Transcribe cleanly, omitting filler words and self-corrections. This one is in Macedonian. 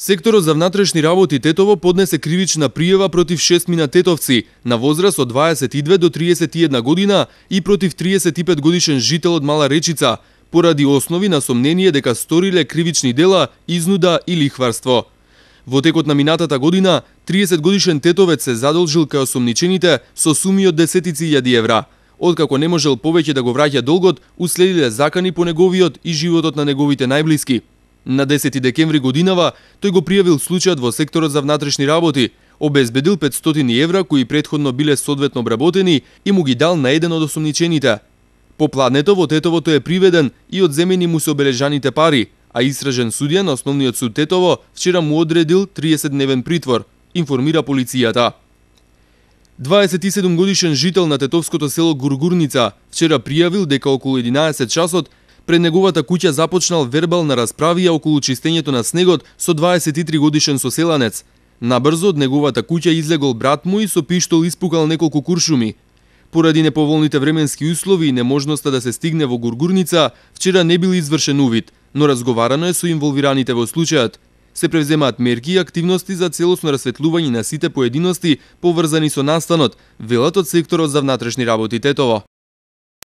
Секторот за внатрешни работи Тетово поднесе кривична пријава против 6 тетовци на возраст од 22 до 31 година и против 35 годишен жител од Мала Речица, поради основи на сомнение дека сториле кривични дела, изнуда и лихварство. Во текот на минатата година, 30 годишен тетовец се задолжил кај осомничените со суми од десетици илјади евра. Откако не можел повеќе да го враќа долгот, уследиле закани по неговиот и животот на неговите најблиски. На 10 декември годинава, тој го пријавил случајот во секторот за внатрешни работи, обезбедил 500 евра кои претходно биле соодветно обработени и му ги дал на еден од осомничените. Попладнето во Тетово тој е приведен и одземени му се обележаните пари, а истражен судија на Основниот суд Тетово вчера му одредил 30-дневен притвор, информира полицијата. 27 годишен жител на тетовското село Гургурница вчера пријавил дека околу 11 часот пред неговата куќа започнал вербална расправија околу чистењето на снегот со 23 годишен соселанец. Набрзо од неговата куќа излегол брат му и со пиштол испукал неколку куршуми. Поради неповолните временски услови и неможноста да се стигне во Гургурница, вчера не бил извршен увид, но разговарано е со инволвираните во случајот. Се превземаат мерки и активности за целосно расветлување на сите поединости поврзани со настанот, велат од секторот за внатрешни работи Тетово.